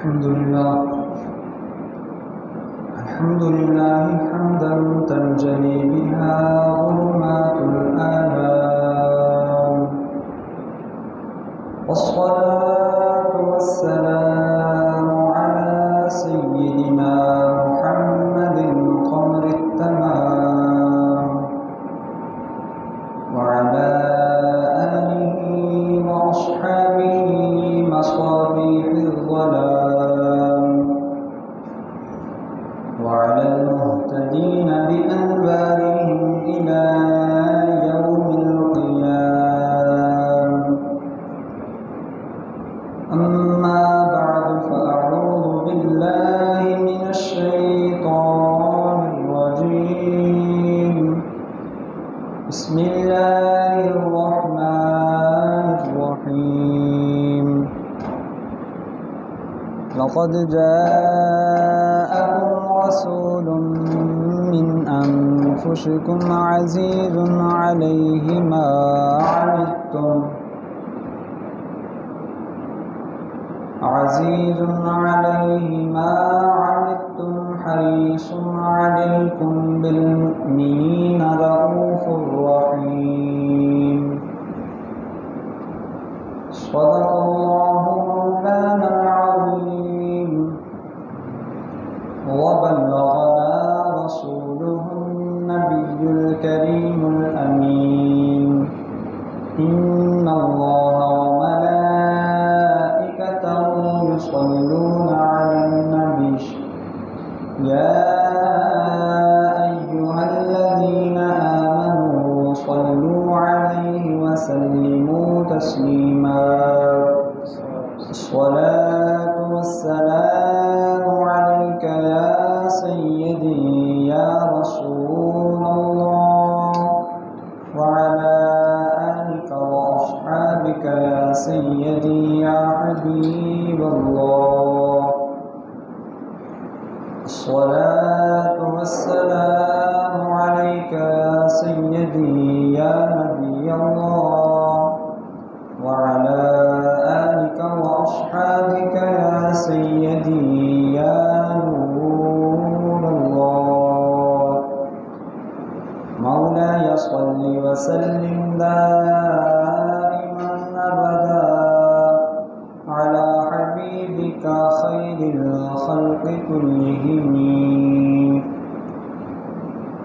الحمد لله حمدا تنجلي بها ظلمات الآلام، والصلاة والسلام على سيدنا محمد قمر التمام، وعلى آله وأصحابه مصابيح الظلام، وعلى المهتدين بأنوارهم إلى يوم القيام. أما بعد، فأعوذ بالله من الشيطان الرجيم. بسم الله الرحمن الرحيم. لقد جاءكم رسول من أنفسكم عزيز عليه ما عنتم حريص عليكم بالمؤمنين رؤوف رحيم. صدق الله مولانا العظيم، وبلغنا رسوله النبي الكريم الأمين. إن الله وملائكته يصلون على النبي، يا أيها الذين آمنوا صلوا عليه وسلموا تسليما. الصلاة والسلام عليك يا سيدي يا رسول الله، وعلى آلك وأصحابك يا سيدي يا حبيب الله. الصلاة والسلام عليك يا سيدي يا نبي الله، وعلى آلك وأصحابك يا سيدي يا نور الله. مولاي صل وسلم دائما أبدا على حبيبك خير الخلق كلهم.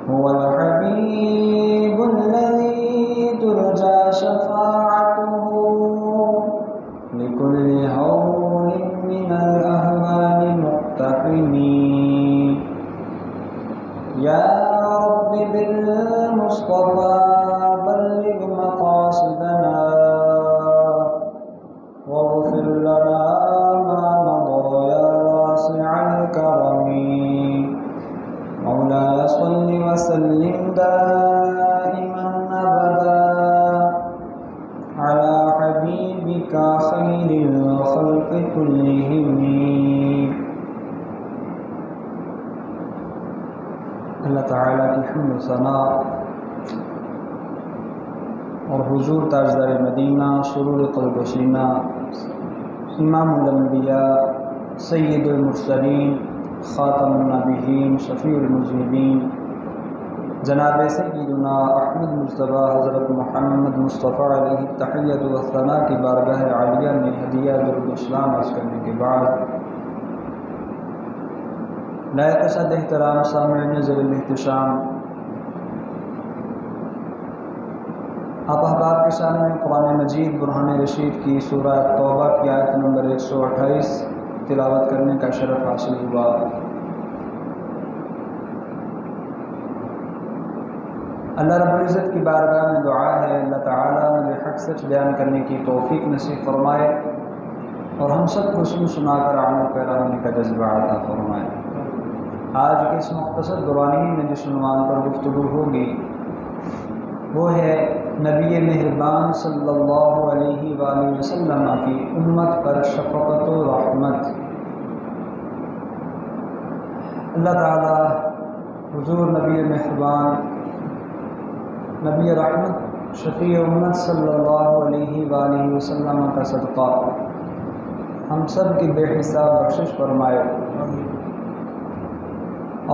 هو الحبيب الذي ترجى شفاعته لكل هول من الأهوال مقتحم. يا رب بالمصطفى بلغ مقاصدنا، واغفر لنا ما مضى يا واسع الكرم. مولاي صل وسلم دائما أبدا على حبيبك خير الخلق كلهم. اللہ تعالیٰ کی حمد و ثنا اور حضور تاجدار مدینہ سرور قلب و سینہ امام الانبیاء سید المرسلین خاتم النبیین شفیع المذنبین جناب سیدنا احمد مصطفیٰ حضرت محمد مصطفیٰ علیہ التحیۃ والثناء کی بارگاہ عالیہ میں ہدیہ درود اسلام عرض کرنے کے بعد، لائق صد احترام سامعین ذوی الاحتشام، آپ احباب کے سامنے قرآن مجید برہان رشید کی سورہ توبہ کی آیت نمبر 128 تلاوت کرنے کا شرف حاصل ہوا۔ اللہ رب العزت کی بارگاہ میں دعا ہے اللہ تعالیٰ نے حق سچ بیان کرنے کی توفیق نصیب فرمائے اور ہم سب کو سنا کر عمل پیرا ہونے کا جذبہ عطا فرمائے۔ آج کے اس مختصر دورانی میں جس عنوان پر گفتگو ہوگی وہ ہے نبی مہربان صلی اللہ علیہ وآلہ وسلم کی امت پر شفقت و رحمت۔ اللہ تعالیٰ حضور نبی مہربان نبی رحمت شفیع امت صلی اللہ علیہ وآلہ وسلم کا صدقہ ہم سب کی بے حساب بخشش فرمائے،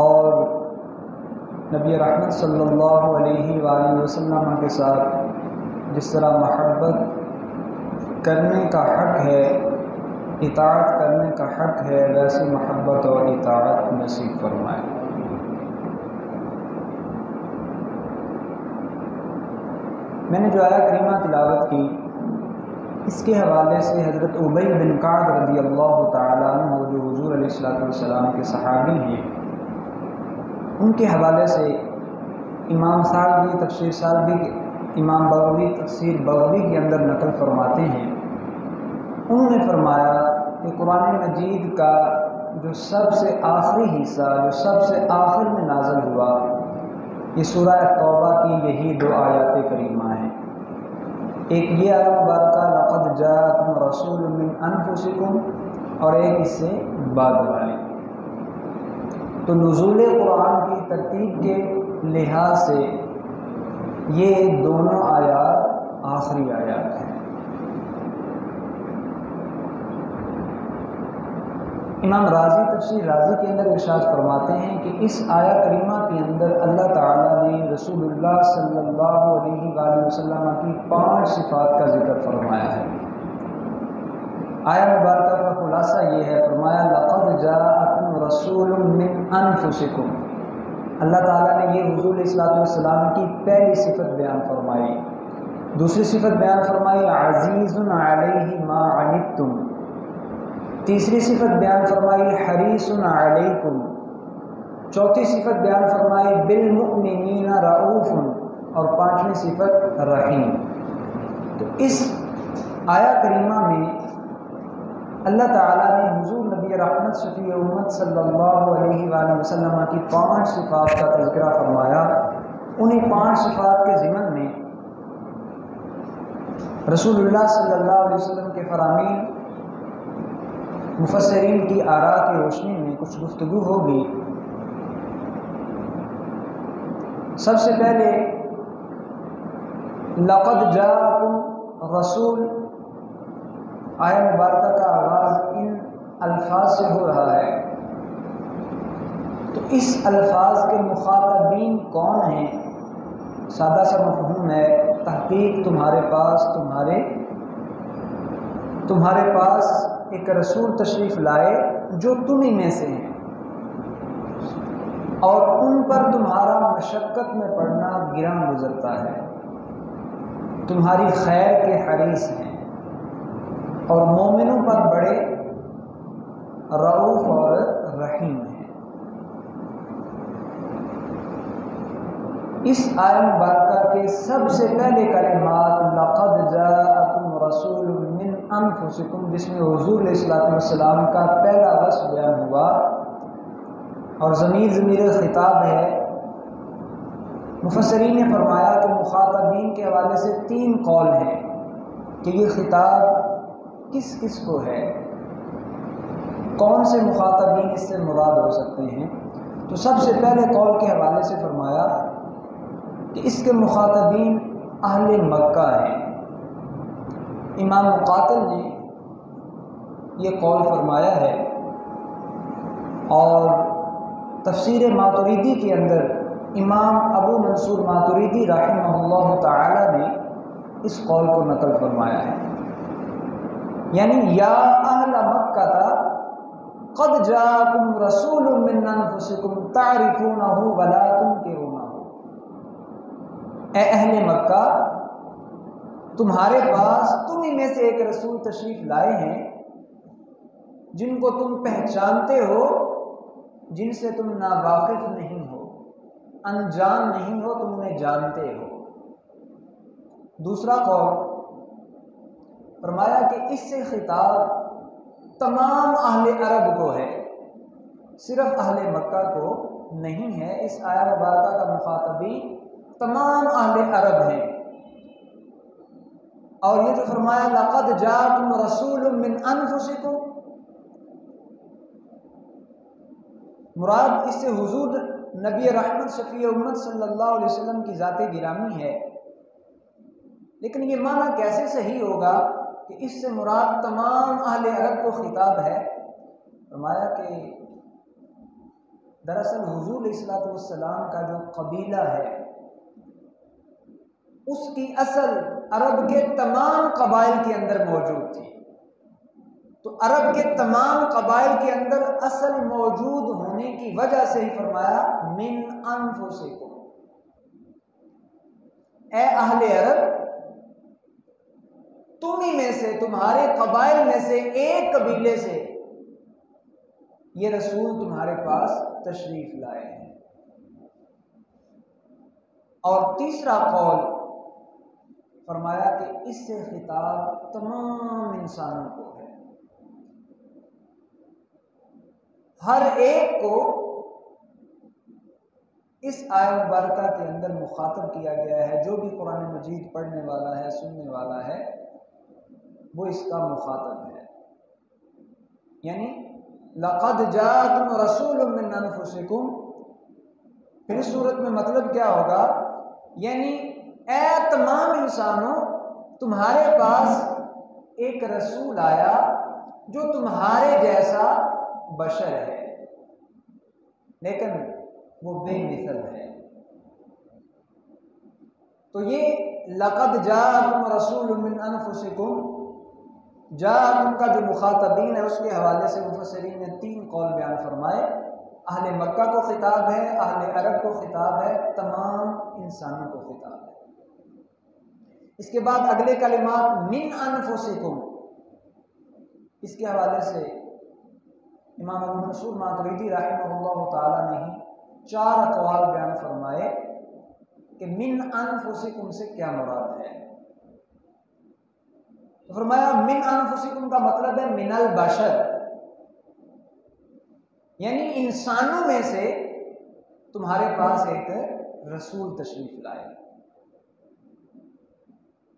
اور نبی رحمت صلی اللہ علیہ وآلہ وسلم کے ساتھ جس طرح محبت کرنے کا حق ہے، اطاعت کرنے کا حق ہے، ویسی محبت اور اطاعت نصیب فرمائے۔ میں نے جو آیہ کریمہ تلاوت کی، اس کے حوالے سے حضرت ابی بن کعب رضی اللہ تعالیٰ عنہ جو حضور علیہ السلام کے صحابی ہیں، ان کے حوالے سے امام سعدی تفسیر سعدی کے امام بغوی تفسیر بغوی کے اندر نقل فرماتے ہیں، انہوں نے فرمایا کہ قرآن مجید کا جو سب سے آخری حصہ، جو سب سے آخر میں نازل ہوا، یہ سورہ توبہ کی یہی 2 آیات کریمہ ہیں۔ ایک یہ آیت مبارکہ لقد جاءکم رسول من انفسکم، اور ایک اس سے بعد والی۔ تو نزول قرآن کی ترتیب کے لحاظ سے یہ دونوں آیات آخری آیات ہیں۔ امام راضی تفسیر راضی کے اندر ارشاد فرماتے ہیں کہ اس آیہ کریمہ کے اندر اللہ تعالیٰ نے رسول اللہ صلی اللہ علیہ وآلہ وسلم کی 5 صفات کا ذکر فرمایا ہے۔ آیہ مبارکہ کا خلاصہ یہ ہے، فرمایا لقد جاءکم رسول من انفسکم۔ اللہ تعالیٰ نے یہ حضور علیہ السلام کی پہلی صفت بیان فرمائی۔ دوسری صفت بیان فرمائی عزیز علیہ ما عنتم۔ تیسری صفت بیان فرمائی حریص علیکم۔ چوتھی صفت بیان فرمائی بالمؤمنین رؤوف، اور 5ویں صفت رحیم۔ تو اس آیہ کریمہ میں اللہ تعالیٰ نے حضور نبی رحمت شفیع امت صلی اللہ علیہ وآلہ وسلم کی 5 صفات کا تذکرہ فرمایا۔ انہیں 5 صفات کے ضمن میں رسول اللہ صلی اللہ علیہ وسلم کے فرامین، مفسرین کی آراء کی روشنی میں کچھ گفتگو ہوگی۔ سب سے پہلے لقد جاءکم رسول، آیہ مبارکہ کا آغاز ان الفاظ سے ہو رہا ہے، تو اس الفاظ کے مخاطبین کون ہیں؟ سادہ سا مفہوم ہے، تحقیق تمہارے پاس ایک رسول تشریف لائے جو تمہیں میں سے ہیں، اور ان پر تمہارا مشقت میں پڑنا گراں گزرتا ہے، تمہاری خیر کے حریص ہیں، اور مومنوں پر بڑے رؤوف اور رحیم ہیں۔ اس آیہ مبارکہ کے سب سے پہلے کلمات لقد جاءکم رسول من انفسکم، جس میں حضور علیہ السلام کا پہلا وصف بیان ہوا، اور ضمیر خطاب ہے۔ مفسرین نے فرمایا کہ مخاطبین کے حوالے سے 3 قول ہیں کہ یہ خطاب کس کس کو ہے، کون سے مخاطبین اس سے مراد ہو سکتے ہیں۔ تو سب سے پہلے قول کے حوالے سے فرمایا کہ اس کے مخاطبین اہل مکہ ہیں۔ امام مقاتل نے یہ قول فرمایا ہے، اور تفسیر ماتریدی کے اندر امام ابو منصور ماتریدی رحمہ اللہ تعالی نے اس قول کو نقل فرمایا ہے، یعنی یا اہل مکہ قد جاءکم رسول من انفسکم تعرفونہ ولا تنکرونہ۔ اے اہل مکہ، تمہارے پاس تمہیں میں سے ایک رسول تشریف لائے ہیں جن کو تم پہچانتے ہو، جن سے تم ناواقف نہیں ہو، انجان نہیں ہو، تم انہیں جانتے ہو۔ دوسرا قول فرمایا کہ اس سے خطاب تمام اہل عرب کو ہے، صرف اہل مکہ کو نہیں ہے۔ اس آیہ مبارکہ کا مخاطبی تمام اہل عرب ہیں، اور یہ جو فرمایا لقد جاءکم رسول من انفسکم، مراد اس سے حضور نبی رحمت شفیع امت صلی اللہ علیہ وسلم کی ذات گرامی ہے۔ لیکن یہ معنی کیسے صحیح ہوگا کہ اس سے مراد تمام اہل عرب کو خطاب ہے، فرمایا کہ دراصل حضور علیہ الصلوۃ والسلام کا جو قبیلہ ہے اس کی اصل عرب کے تمام قبائل کے اندر موجود تھی، تو عرب کے تمام قبائل کے اندر اصل موجود ہونے کی وجہ سے ہی فرمایا من انفسکم، اے اہل عرب تمہیں میں سے، تمہارے قبائل میں سے ایک قبیلے سے یہ رسول تمہارے پاس تشریف لائے ہیں۔ اور تیسرا قول فرمایا کہ اس سے خطاب تمام انسانوں کو ہے، ہر ایک کو اس آیت مبارکہ کے اندر مخاطب کیا گیا ہے، جو بھی قرآن مجید پڑھنے والا ہے، سننے والا ہے، وہ اس کا مخاطب ہے۔ یعنی لقد جاءکم رسول من انفسکم، پھر اس صورت میں مطلب کیا ہوگا؟ یعنی اے تمام انسانوں، تمہارے پاس ایک رسول آیا جو تمہارے جیسا بشر ہے، لیکن وہ بے مثل ہے۔ تو یہ لقد جاءکم رسول من انفسکم، جاءکم کا جو مخاطبین ہے اس کے حوالے سے مفسرین نے 3 قول بیان فرمائے، اہل مکہ کو خطاب ہے، اہل عرب کو خطاب ہے، تمام انسانوں کو خطاب ہے۔ اس کے بعد اگلے کلمات من انفسکم، اس کے حوالے سے امام ابو منصور ماتریدی رحمہ اللہ تعالی نے ہی 4 اقوال بیان فرمائے کہ من انفسکم سے کیا مراد ہے۔ تو فرمایا من انفسکم کا مطلب ہے من البشر، یعنی انسانوں میں سے تمہارے پاس ایک رسول تشریف لائے۔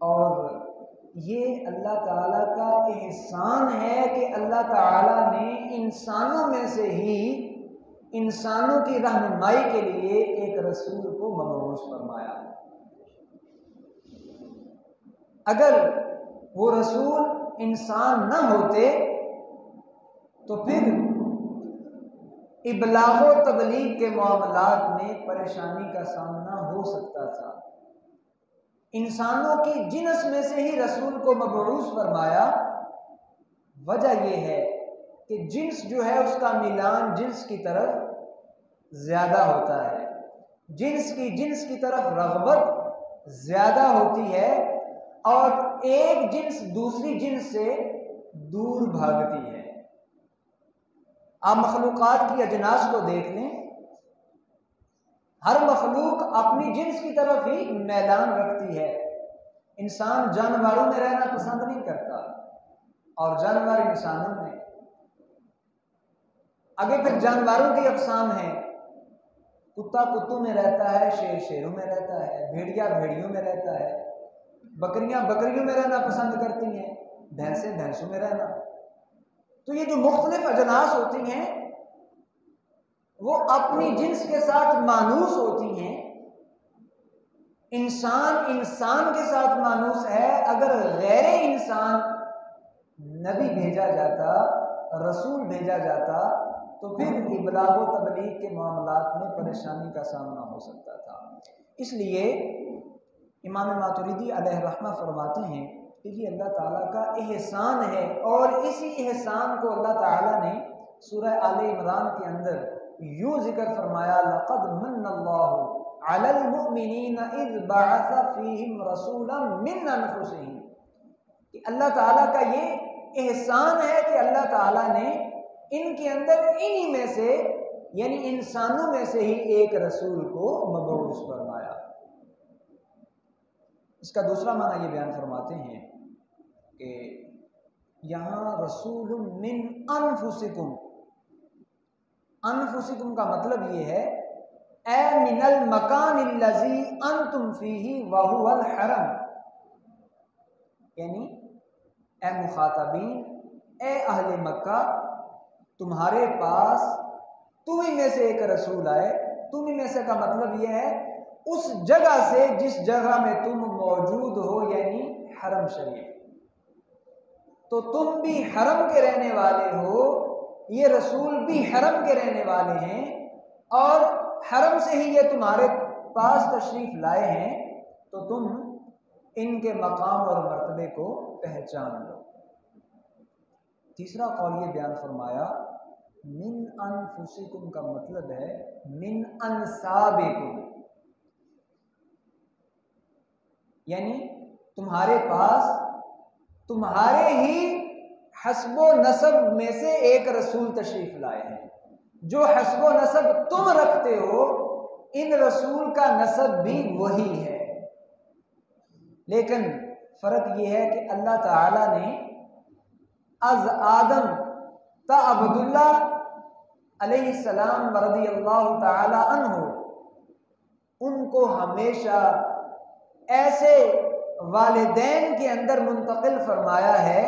اور یہ اللہ تعالیٰ کا احسان ہے کہ اللہ تعالیٰ نے انسانوں میں سے ہی انسانوں کی رہنمائی کے لیے ایک رسول کو مبعوث فرمایا۔ اگر وہ رسول انسان نہ ہوتے تو پھر ابلاغ و تبلیغ کے معاملات میں پریشانی کا سامنا ہو سکتا تھا۔ انسانوں کی جنس میں سے ہی رسول کو مبعوث فرمایا، وجہ یہ ہے کہ جنس جو ہے اس کا میلان جنس کی طرف زیادہ ہوتا ہے، جنس کی طرف رغبت زیادہ ہوتی ہے، اور ایک جنس دوسری جنس سے دور بھاگتی ہے۔ آپ مخلوقات کی اجناس کو دیکھ لیں، ہر مخلوق اپنی جنس کی طرف ہی میلان رکھتی ہے۔ انسان جانوروں میں رہنا پسند نہیں کرتا، اور جانور انسانوں میں۔ آگے پھر جانوروں کی اقسام ہیں، کتا کتوں میں رہتا ہے، شیر شیروں میں رہتا ہے، بھیڑیا بھیڑیوں میں رہتا ہے، بکریاں بکریوں میں رہنا پسند کرتی ہیں، بھینسیں بھینسوں میں رہنا۔ تو یہ جو مختلف اجناس ہوتی ہیں وہ اپنی جنس کے ساتھ مانوس ہوتی ہیں۔ انسان کے ساتھ مانوس ہے۔ اگر غیر انسان نبی بھیجا جاتا، رسول بھیجا جاتا، تو پھر ابلاغ و تبلیغ کے معاملات میں پریشانی کا سامنا ہو سکتا تھا۔ اس لیے امام ماتریدی علیہ الرحمہ فرماتے ہیں کہ یہ اللہ تعالیٰ کا احسان ہے، اور اسی احسان کو اللہ تعالیٰ نے سورہ آل عمران کے اندر یوں ذکر فرمایا، لقد من اللہ علی المؤمنین اذ بعث فیہم رسولا من انفسہم، کہ اللہ تعالیٰ کا یہ احسان ہے کہ اللہ تعالیٰ نے ان کے اندر انہی میں سے، یعنی انسانوں میں سے ہی ایک رسول کو مبعوث فرمایا۔ اس کا دوسرا معنی یہ بیان فرماتے ہیں کہ یہاں رسول من انفسکم، انفسکم کا مطلب یہ ہے اے من المکان الذی انتم فیہ وہو الحرم، یعنی اے مخاطبین، اے اہل مکہ، تمہارے پاس تمہیں میں سے ایک رسول آئے۔ تمہیں میں سے کا مطلب یہ ہے اس جگہ سے جس جگہ میں تم موجود ہو، یعنی حرم شریف۔ تو تم بھی حرم کے رہنے والے ہو، یہ رسول بھی حرم کے رہنے والے ہیں، اور حرم سے ہی یہ تمہارے پاس تشریف لائے ہیں، تو تم ان کے مقام اور مرتبے کو پہچان لو۔ تیسرا قول یہ بیان فرمایا من انفسکم کا مطلب ہے من انسابکم، یعنی تمہارے پاس تمہارے ہی حسب و نسب میں سے ایک رسول تشریف لائے ہیں۔ جو حسب و نسب تم رکھتے ہو ان رسول کا نسب بھی وہی ہے، لیکن فرق یہ ہے کہ اللہ تعالی نے از آدم تا عبداللہ علیہ السلام رضی اللہ تعالی عنہ ان کو ہمیشہ ایسے والدین کے اندر منتقل فرمایا ہے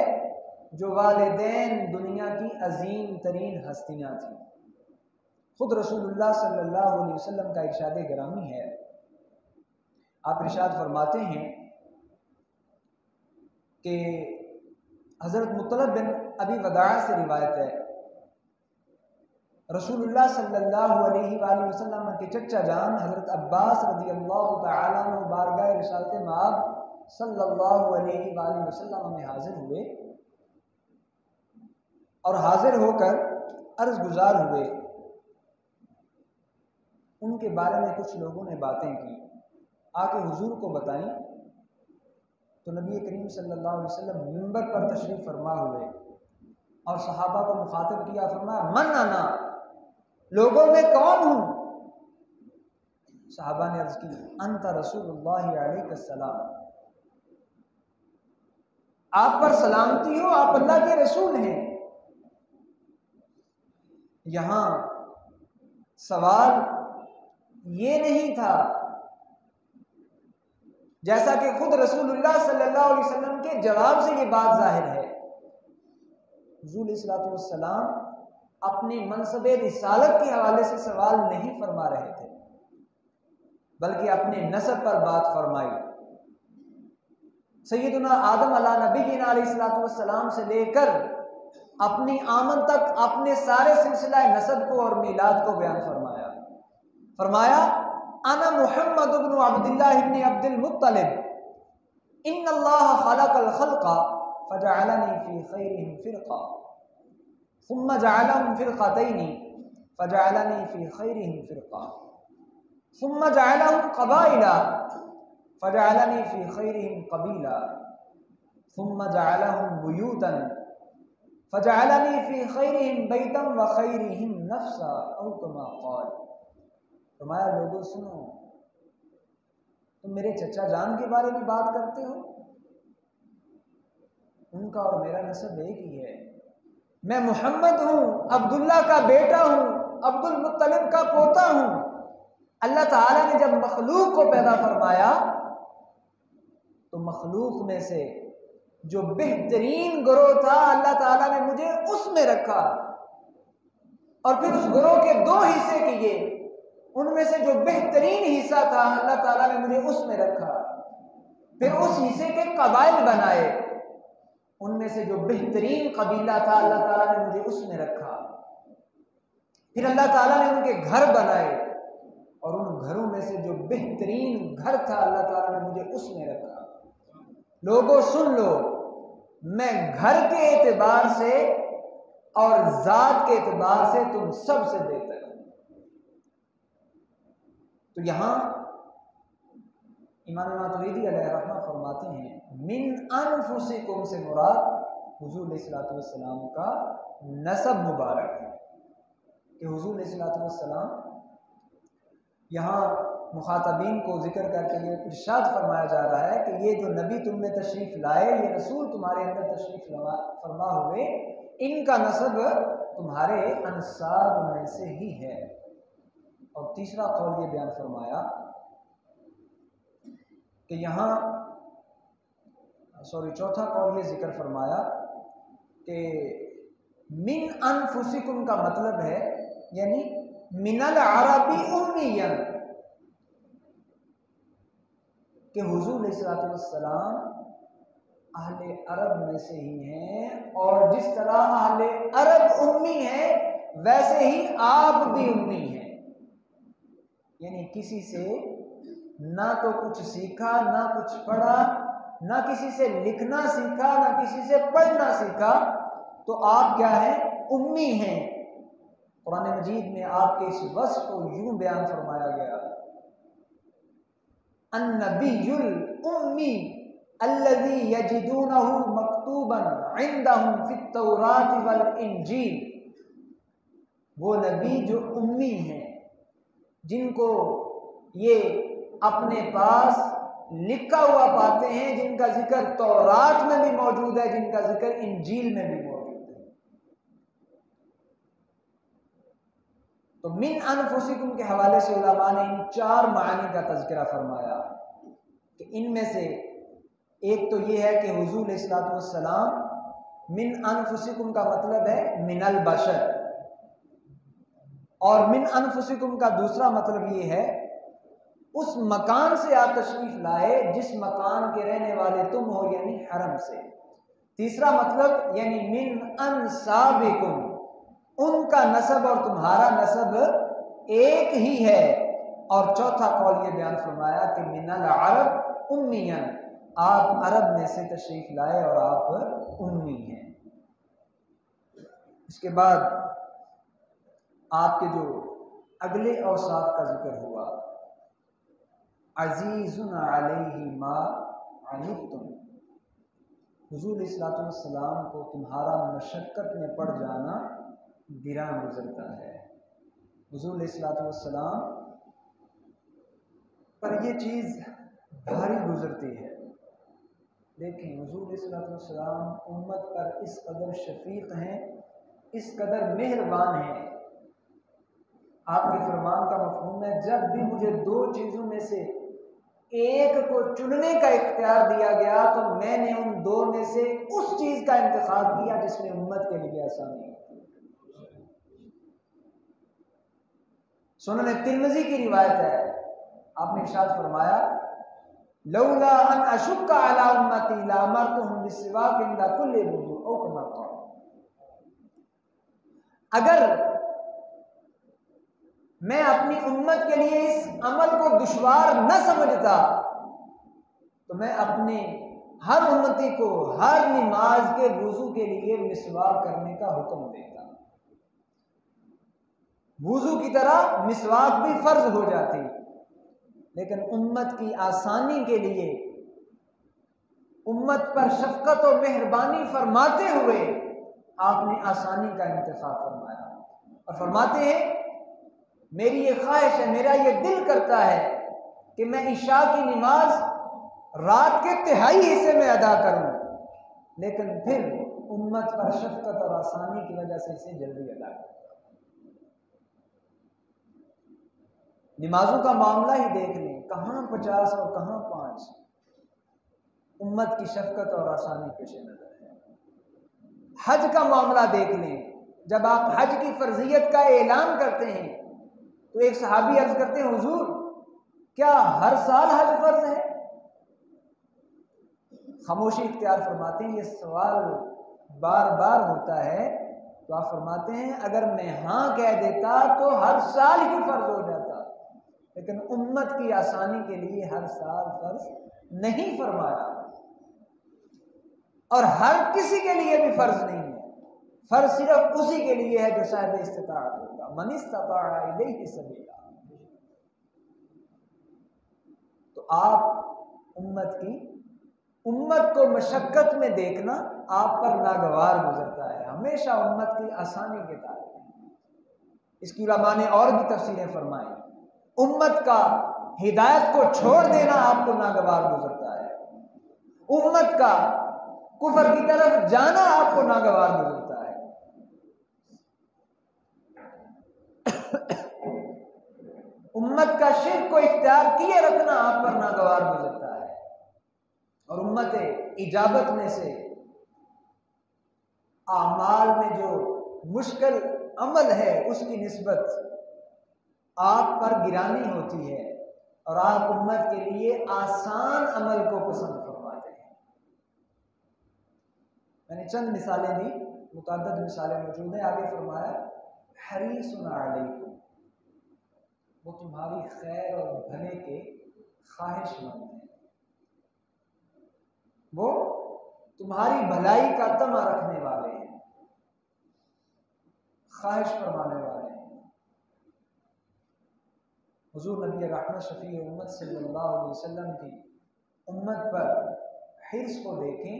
جو والدین دنیا کی عظیم ترین ہستیاں تھیں۔ خود رسول اللہ صلی اللہ علیہ وسلم کا ارشاد گرامی ہے، آپ ارشاد فرماتے ہیں کہ حضرت مطلب بن ابی وداع سے روایت ہے، رسول اللہ صلی اللہ علیہ وآلہ وسلم کے چچا جان حضرت عباس رضی اللہ تعالیٰ عنہ بارگاہ رسالت مآب صلی اللہ علیہ وآلہ وسلم میں حاضر ہوئے اور حاضر ہو کر عرض گزار ہوئے۔ ان کے بارے میں کچھ لوگوں نے باتیں کی، آ کے حضور کو بتائیں، تو نبی کریم صلی اللہ علیہ وسلم منبر پر تشریف فرما ہوئے اور صحابہ کو مخاطب کیا، فرمایا من انا، لوگوں میں کون ہوں؟ صحابہ نے عرض کی انت رسول اللہ علیہ السلام، آپ پر سلامتی ہو، آپ اللہ کے رسول ہیں۔ یہاں سوال یہ نہیں تھا، جیسا کہ خود رسول اللہ صلی اللہ علیہ وسلم کے جواب سے یہ بات ظاہر ہے، حضور علیہ الصلوۃ والسلام اپنے منصب رسالت کے حوالے سے سوال نہیں فرما رہے تھے، بلکہ اپنے نسب پر بات فرمائی۔ سیدنا آدم علیہ نبینا علیہ الصلوۃ والسلام سے لے کر اپنی آمد تک اپنے سارے سلسلہ نسب کو اور میلاد کو بیان فرمایا۔ فرمایا انا محمد بن عبداللہ بن عبد المطلب ان اللہ خلق الخلق فجعلنی فی خیرہم فرقہ ثم جعلهم فرقتین فجعلنی فی خیرہم فرقہ ثم جعلهم قبائل فجعلنی فی خیرہم قبیلہ ثم جعلهم بیوتا فجعلنی فی خیرہم بیتا وخیرہم نفسا او کما قال۔ فرمایا لوگوں سنو، تم میرے چچا جان کے بارے میں بات کرتے ہو، ان کا اور میرا نسب ایک ہی ہے، میں محمد ہوں، عبداللہ کا بیٹا ہوں، عبد المطلب کا پوتا ہوں۔ اللہ تعالیٰ نے جب مخلوق کو پیدا فرمایا تو مخلوق میں سے جو بہترین گروہ تھا اللہ تعالیٰ نے مجھے اس میں رکھا، اور پھر اس گروہ کے دو حصے کیے، ان میں سے جو بہترین حصہ تھا اللہ تعالیٰ نے مجھے اس میں رکھا، پھر اس حصے کے قبائل بنائے، ان میں سے جو بہترین قبیلہ تھا اللہ تعالیٰ نے مجھے اس میں رکھا، پھر اللہ تعالیٰ نے ان کے گھر بنائے، اور ان گھروں میں سے جو بہترین گھر تھا اللہ تعالیٰ نے مجھے اس میں رکھا۔ لوگوں سن لو، میں گھر کے اعتبار سے اور ذات کے اعتبار سے تم سب سے بہتر ہوں۔ تو یہاں امام ماتریدی علیہ رحمہ فرماتے ہیں من انفسکم سے مراد حضور علیہ الصلوۃ والسلام کا نسب مبارک ہے، کہ حضور علیہ الصلوۃ والسلام یہاں مخاطبین کو ذکر کر کے یہ ارشاد فرمایا جا رہا ہے کہ یہ جو نبی تم میں تشریف لائے، یہ رسول تمہارے اندر تشریف فرما ہوئے، ان کا نسب تمہارے انساب میں سے ہی ہے۔ اور تیسرا قول یہ بیان فرمایا کہ یہاں چوتھا قول یہ ذکر فرمایا کہ من انفسکم کا مطلب ہے یعنی من العربی امیا، کہ حضور علیہ الصلوۃ والسلام اہل عرب میں سے ہی ہیں، اور جس طرح اہل عرب امی ہیں ویسے ہی آپ بھی امی ہیں۔ یعنی کسی سے نہ تو کچھ سیکھا، نہ کچھ پڑھا، نہ کسی سے لکھنا سیکھا، نہ کسی سے پڑھنا سیکھا، تو آپ کیا ہیں؟ امی ہیں۔ قرآن مجید میں آپ کے اس وصف کو یوں بیان فرمایا گیا: النبی الامی الذی یجدونہ مکتوبا عندہم فی التوراۃ والانجیل۔ وہ نبی جو امی ہیں، جن کو یہ اپنے پاس لکھا ہوا پاتے ہیں، جن کا ذکر تورات میں بھی موجود ہے، جن کا ذکر انجیل میں بھی موجود ہے۔ تو من انفسکم کے حوالے سے علماء نے ان 4 معنی کا تذکرہ فرمایا کہ ان میں سے ایک تو یہ ہے کہ حضور علیہ الصلوۃ والسلام، من انفسکم کا مطلب ہے من البشر، اور من انفسکم کا دوسرا مطلب یہ ہے اس مکان سے آپ تشریف لائے جس مکان کے رہنے والے تم ہو، یعنی حرم سے۔ تیسرا مطلب یعنی من انسابکم، ان کا نسب اور تمہارا نسب ایک ہی ہے۔ اور چوتھا قول یہ بیان فرمایا کہ من العرب امیا، آپ عرب میں سے تشریف لائے اور آپ امی ہیں۔ اس کے بعد آپ کے جو اگلے اوصاف کا ذکر ہوا، عزیز علیہ ما عنتم، حضور علیہ الصلوۃ والسلام کو تمہارا مشقت میں پڑ جانا گراں گزرتا ہے۔ حضور علیہ الصلوۃ والسلام پر یہ چیز بھاری گزرتی ہے، لیکن حضور علیہ الصلوۃ والسلام امت پر اس قدر شفیق ہیں، اس قدر مہربان ہیں۔ آپ کے فرمان کا مفہوم ہے جب بھی مجھے 2 چیزوں میں سے ایک کو چننے کا اختیار دیا گیا تو میں نے ان 2 میں سے اس چیز کا انتخاب کیا جس میں امت کے لیے آسانی ہے۔ سنن ترمذی کی روایت ہے، آپ نے ارشاد فرمایا لولا ان اشق علی امتی لامرتهم بالسواک عند كل وضوء، او کما قال، اگر میں اپنی امت کے لیے اس عمل کو دشوار نہ سمجھتا تو میں اپنے ہر امتی کو ہر نماز کے وضو کے لیے مسواک کرنے کا حکم دیتا۔ وضو کی طرح مسواک بھی فرض ہو جاتی، لیکن امت کی آسانی کے لیے، امت پر شفقت و مہربانی فرماتے ہوئے آپ نے آسانی کا انتخاب فرمایا، اور فرماتے ہیں میری یہ خواہش ہے، میرا یہ دل کرتا ہے کہ میں عشاء کی نماز رات کے 3/4 حصے میں ادا کروں، لیکن پھر امت پر شفقت اور آسانی کی وجہ سے اسے جلدی ادا کروں۔ نمازوں کا معاملہ ہی دیکھ لیں، کہاں 50 اور کہاں 5، امت کی شفقت اور آسانی پیش نظر ہے۔ حج کا معاملہ دیکھ لیں، جب آپ حج کی فرضیت کا اعلان کرتے ہیں تو ایک صحابی عرض کرتے ہیں حضور کیا ہر سال حج فرض ہے؟ خاموشی اختیار فرماتے ہیں، یہ سوال بار بار ہوتا ہے تو آپ فرماتے ہیں اگر میں ہاں کہہ دیتا تو ہر سال ہی فرض ہو جاتا، لیکن امت کی آسانی کے لیے ہر سال فرض نہیں فرمایا، اور ہر کسی کے لیے بھی فرض نہیں ہے، فرض صرف اسی کے لیے ہے جو صاحب استطاعت ہوگا، من استطاع الیہ سبیلا۔ تو آپ امت کو مشقت میں دیکھنا آپ پر ناگوار گزرتا ہے، ہمیشہ امت کی آسانی کے تابع۔ اس کی علماء نے اور بھی تفسیریں فرمائی، امت کا ہدایت کو چھوڑ دینا آپ کو ناگوار گزرتا ہے، امت کا کفر کی طرف جانا آپ کو ناگوار گزرتا ہے، امت کا شرک کو اختیار کیے رکھنا آپ پر ناگوار گزرتا ہے، اور امت اجابت میں سے اعمال میں جو مشکل عمل ہے اس کی نسبت آپ پر گرانی ہوتی ہے، اور آپ امت کے لیے آسان عمل کو پسند فرماتے ہیں۔ میں نے چند مثالیں دی، متعدد مثالیں موجود ہیں. آگے فرمایا حریص علیکم، وہ تمہاری خیر اور بھلے کے خواہش مند ہیں، وہ تمہاری بھلائی کا طمع رکھنے والے ہیں، خواہش فرمانے والے ہیں. حضور نبی رحمت شفیع امت صلی اللہ علیہ وسلم کی امت پر حرص کو دیکھیں،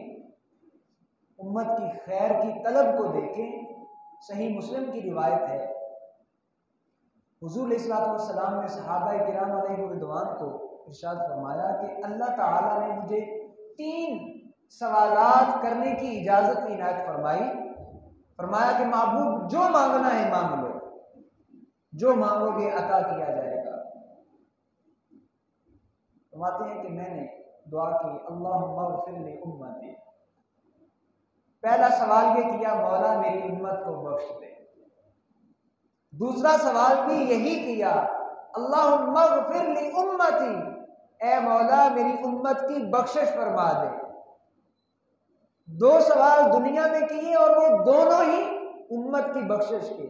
امت کی خیر کی طلب کو دیکھیں. صحیح مسلم کی روایت ہے، حضور علیہ الصلوۃ والسلام نے صحابہ کرام علیہ رضوان کو ارشاد فرمایا کہ اللہ تعالیٰ نے مجھے 3 سوالات کرنے کی اجازت عنایت فرمائی. فرمایا کہ محبوب جو مانگنا ہے مانگ لو، جو مانگو گے عطا کیا جائے گا. فرماتے ہیں کہ میں نے دعا کی اللہم اغفر لی امتی. پہلا سوال یہ کیا مولا میری امت کو بخش دے. دوسرا سوال بھی یہی کیا اللہم اغفر لی امتی، اے مولا میری امت کی بخشش فرما دے. 2 سوال دنیا میں کیے اور وہ دونوں ہی امت کی بخشش کے.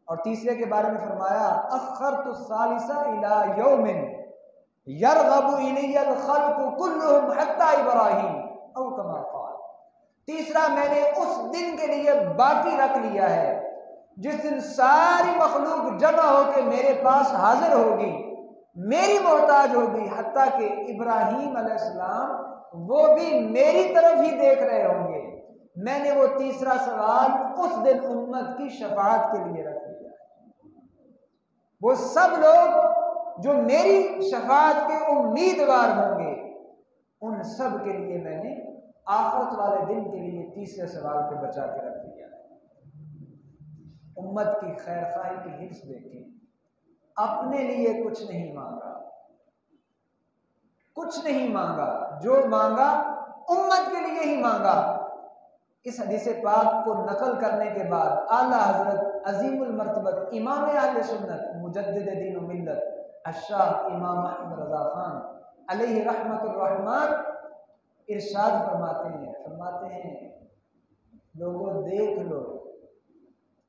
اور تیسرے کے بارے میں فرمایا اخرت الثالث الی یوم یرغب الی الخلق کلهم حتی ابراہیم او کما قال. تیسرا میں نے اس دن کے لیے باقی رکھ لیا ہے جس دن ساری مخلوق جمع ہو کے میرے پاس حاضر ہوگی، میری محتاج ہوگی، حتیٰ کہ ابراہیم علیہ السلام وہ بھی میری طرف ہی دیکھ رہے ہوں گے. میں نے وہ تیسرا سوال اس دن امت کی شفاعت کے لیے رکھ لیا. وہ سب لوگ جو میری شفاعت کے امیدوار ہوں گے، ان سب کے لیے میں نے آخرت والے دن کے لیے تیسرے سوال پہ بچا کے رکھ دیا. امت کی خیر خواہی کی حرص دیکھیں. اپنے لیے کچھ نہیں مانگا، کچھ نہیں مانگا، جو مانگا امت کے لیے ہی مانگا. اس حدیث پاک کو نقل کرنے کے بعد اعلیٰ حضرت عظیم المرتبت امام اہل سنت مجدد دین و ملت الشاہ امام احمد رضا خان علیہ رحمت الرحمن ارشاد فرماتے ہیں لوگوں دیکھ لو،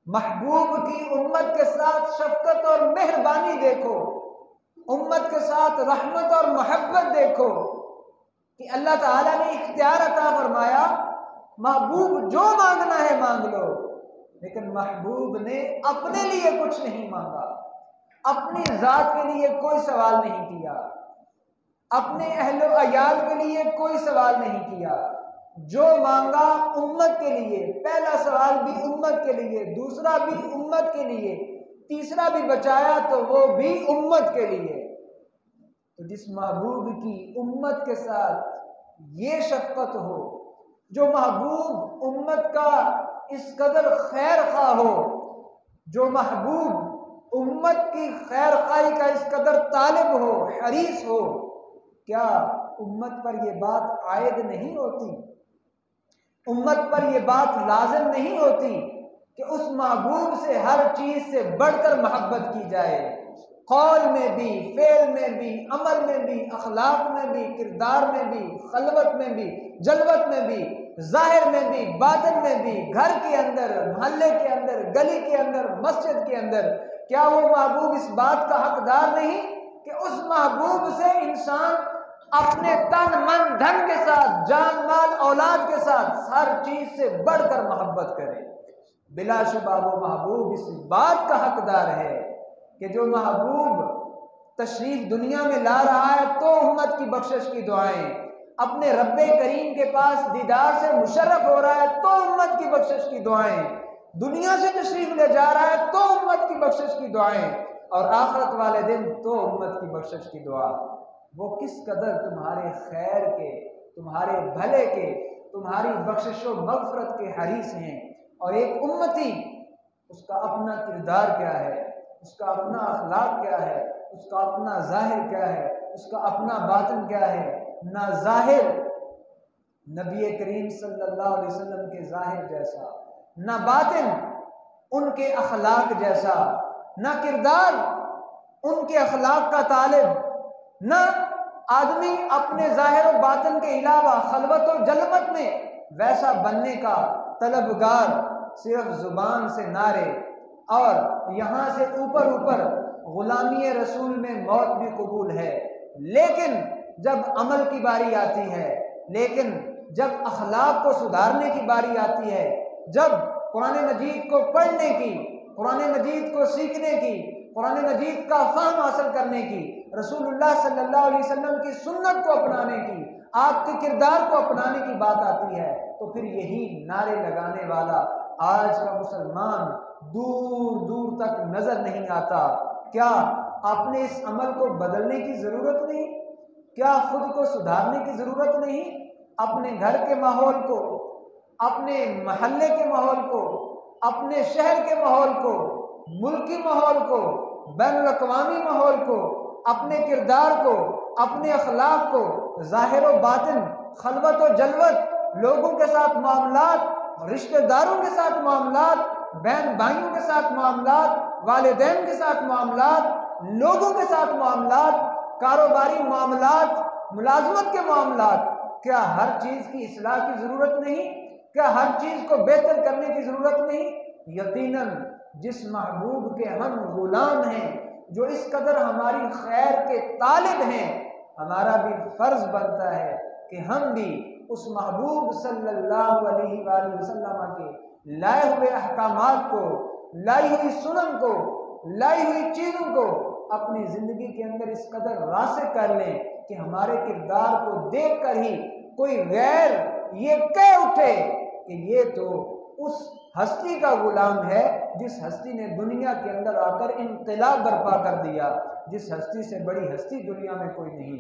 محبوب کی امت کے ساتھ شفقت اور مہربانی دیکھو، امت کے ساتھ رحمت اور محبت دیکھو کہ اللہ تعالیٰ نے اختیار عطا فرمایا محبوب جو مانگنا ہے مانگ لو. لیکن محبوب نے اپنے لیے کچھ نہیں مانگا، اپنی ذات کے لیے کوئی سوال نہیں کیا، اپنے اہل و عیال کے لیے کوئی سوال نہیں کیا. جو مانگا امت کے لیے، پہلا سوال بھی امت کے لیے، دوسرا بھی امت کے لیے، تیسرا بھی بچایا تو وہ بھی امت کے لیے. تو جس محبوب کی امت کے ساتھ یہ شفقت ہو، جو محبوب امت کا اس قدر خیر خواہ ہو، جو محبوب امت کی خیر خواہی کا اس قدر طالب ہو، حریص ہو، کیا امت پر یہ بات عائد نہیں ہوتی؟ امت پر یہ بات لازم نہیں ہوتی کہ اس محبوب سے ہر چیز سے بڑھ کر محبت کی جائے، قول میں بھی، فعل میں بھی، عمل میں بھی، اخلاق میں بھی، کردار میں بھی، خلوت میں بھی، جلوت میں بھی، ظاہر میں بھی، باطن میں بھی، گھر کے اندر، محلے کے اندر، گلی کے اندر، مسجد کے اندر. کیا وہ محبوب اس بات کا حقدار نہیں کہ اس محبوب سے انسان اپنے تن من دھن کے ساتھ، جان مال اولاد کے ساتھ ہر چیز سے بڑھ کر محبت کرے؟ بلا شبہ وہ محبوب اس بات کا حقدار ہے کہ جو محبوب تشریف دنیا میں لا رہا ہے تو امت کی بخشش کی دعائیں، اپنے رب کریم کے پاس دیدار سے مشرف ہو رہا ہے تو امت کی بخشش کی دعائیں، دنیا سے تشریف لے جا رہا ہے تو امت کی بخشش کی دعائیں، اور آخرت والے دن تو امت کی بخشش کی دعا. وہ کس قدر تمہارے خیر کے، تمہارے بھلے کے، تمہاری بخشش و مغفرت کے حریص ہیں. اور ایک امتی، اس کا اپنا کردار کیا ہے، اس کا اپنا اخلاق کیا ہے، اس کا اپنا ظاہر کیا ہے، اس کا اپنا باطن کیا ہے. نہ ظاہر نبی کریم صلی اللہ علیہ وسلم کے ظاہر جیسا، نہ باطن ان کے اخلاق جیسا، نہ کردار ان کے اخلاق کا طالب، نہ آدمی اپنے ظاہر و باطن کے علاوہ خلوت و جلوت میں ویسا بننے کا طلبگار، صرف زبان سے نعرے اور یہاں سے اوپر اوپر غلامی رسول میں موت بھی قبول ہے، لیکن جب عمل کی باری آتی ہے، لیکن جب اخلاق کو سدھارنے کی باری آتی ہے، جب قرآن مجید کو پڑھنے کی، قرآن مجید کو سیکھنے کی، قرآن مجید کا فہم حاصل کرنے کی، رسول اللہ صلی اللہ علیہ وسلم کی سنت کو اپنانے کی، آپ کے کردار کو اپنانے کی بات آتی ہے، تو پھر یہی نعرے لگانے والا آج کا مسلمان دور دور تک نظر نہیں آتا۔ کیا اپنے اس عمل کو بدلنے کی ضرورت نہیں؟ کیا خود کو سدھارنے کی ضرورت نہیں؟ اپنے گھر کے ماحول کو، اپنے محلے کے ماحول کو، اپنے شہر کے ماحول کو، ملکی ماحول کو، بین الاقوامی ماحول کو، اپنے کردار کو، اپنے اخلاق کو، ظاہر و باطن، خلوت و جلوت، لوگوں کے ساتھ معاملات، رشتہ داروں کے ساتھ معاملات، بہن بھائیوں کے ساتھ معاملات، والدین کے ساتھ معاملات، لوگوں کے ساتھ معاملات، کاروباری معاملات، ملازمت کے معاملات، کیا ہر چیز کی اصلاح کی ضرورت نہیں؟ کیا ہر چیز کو بہتر کرنے کی ضرورت نہیں؟ یقیناً جس محبوب کے ہم غلام ہیں، جو اس قدر ہماری خیر کے طالب ہیں، ہمارا بھی فرض بنتا ہے کہ ہم بھی اس محبوب صلی اللہ علیہ وآلہ وسلم کے لائے ہوئے احکامات کو، لائی ہوئی سنن کو، لائی ہوئی چیزوں کو اپنی زندگی کے اندر اس قدر راسخ کر لیں کہ ہمارے کردار کو دیکھ کر ہی کوئی غیر یہ کہہ اٹھے کہ یہ تو اس ہستی کا غلام ہے جس ہستی نے دنیا کے اندر آ کر انقلاب برپا کر دیا، جس ہستی سے بڑی ہستی دنیا میں کوئی نہیں،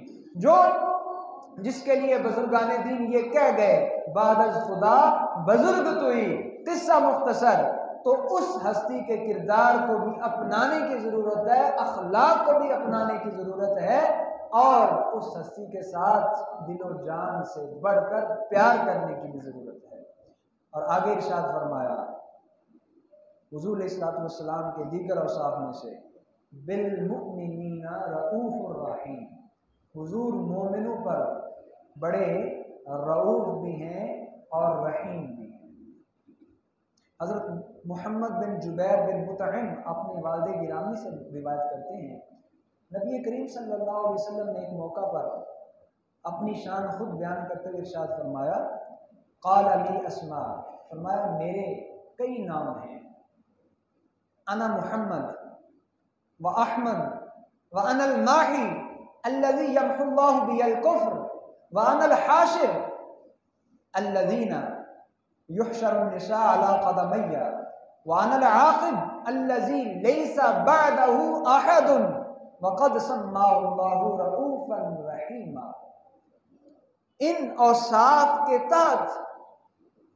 جس کے لیے بزرگان دین یہ کہہ گئے بعد از خدا بزرگ توئی، قصہ مختصر۔ تو اس ہستی کے کردار کو بھی اپنانے کی ضرورت ہے، اخلاق کو بھی اپنانے کی ضرورت ہے، اور اس ہستی کے ساتھ دل و جان سے بڑھ کر پیار کرنے کی بھی ضرورت ہے۔ اور آگے ارشاد فرمایا حضور علیہ الصلوۃ والسلام کے دیگر اوصاف میں سے بالمؤمنین رؤوف الرحیم، حضور مومنوں پر بڑے رؤوف بھی ہیں اور رحیم بھی ہیں۔ حضرت محمد بن جبیر بن مطعم اپنے والد گرامی سے روایت کرتے ہیں، نبی کریم صلی اللہ علیہ وسلم نے ایک موقع پر اپنی شان خود بیان کرتے ہوئے ارشاد فرمایا، قال لی اسماء، فرمایا میرے کئی نام ہیں، انا محمد و احمد و انا الماحی الذی یمحو اللہ بی الکفر و انا الحاشر الذین یحشر النساء علی قدمی وانا العاقب الذی لیس بعدہ احد وقد سماه اللہ رؤوفا رحیما۔ ان اوصاف کے تحت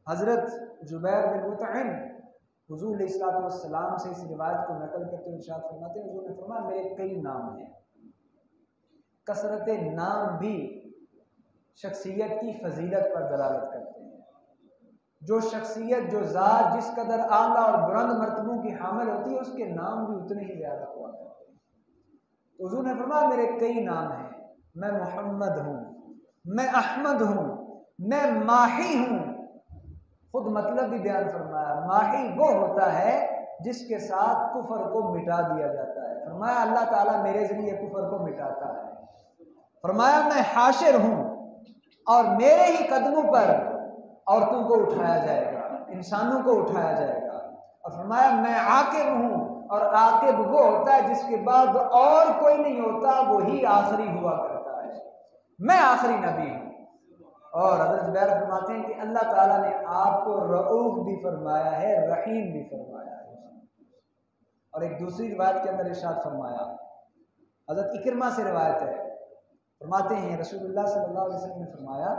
حضرت جبیر بن مطعم حضور علیہ الصلوۃ والسلام سے اس روایت کو نقل کرتے ہوئے ارشاد فرماتے ہیں، حضور نے فرمایا میرے کئی نام ہیں۔ کثرت نام بھی شخصیت کی فضیلت پر دلالت کرتے ہیں۔ جو شخصیت، جو ذات جس قدر اعلیٰ اور بلند مرتبوں کی حامل ہوتی ہے، اس کے نام بھی اتنے ہی زیادہ ہوا کرتے ہیں۔ تو حضور نے فرمایا میرے کئی نام ہیں، میں محمد ہوں، میں احمد ہوں، میں ماحی ہوں۔ خود مطلب بھی بیان فرمایا، ماحی وہ ہوتا ہے جس کے ساتھ کفر کو مٹا دیا جاتا ہے۔ فرمایا اللہ تعالیٰ میرے ذریعے کفر کو مٹاتا ہے۔ فرمایا میں حاشر ہوں، اور میرے ہی قدموں پر عورتوں کو اٹھایا جائے گا، انسانوں کو اٹھایا جائے گا۔ اور فرمایا میں عاقب ہوں، اور عاقب وہ ہوتا ہے جس کے بعد اور کوئی نہیں ہوتا، وہی آخری ہوا کرتا ہے۔ میں آخری نبی ہوں۔ اور حضرت جبیر فرماتے ہیں کہ اللہ تعالیٰ نے آپ کو رؤوف بھی فرمایا ہے، رحیم بھی فرمایا ہے۔ اور ایک دوسری روایت کے اندر ارشاد فرمایا، حضرت اکرمہ سے روایت ہے، فرماتے ہیں رسول اللہ صلی اللہ علیہ وسلم نے فرمایا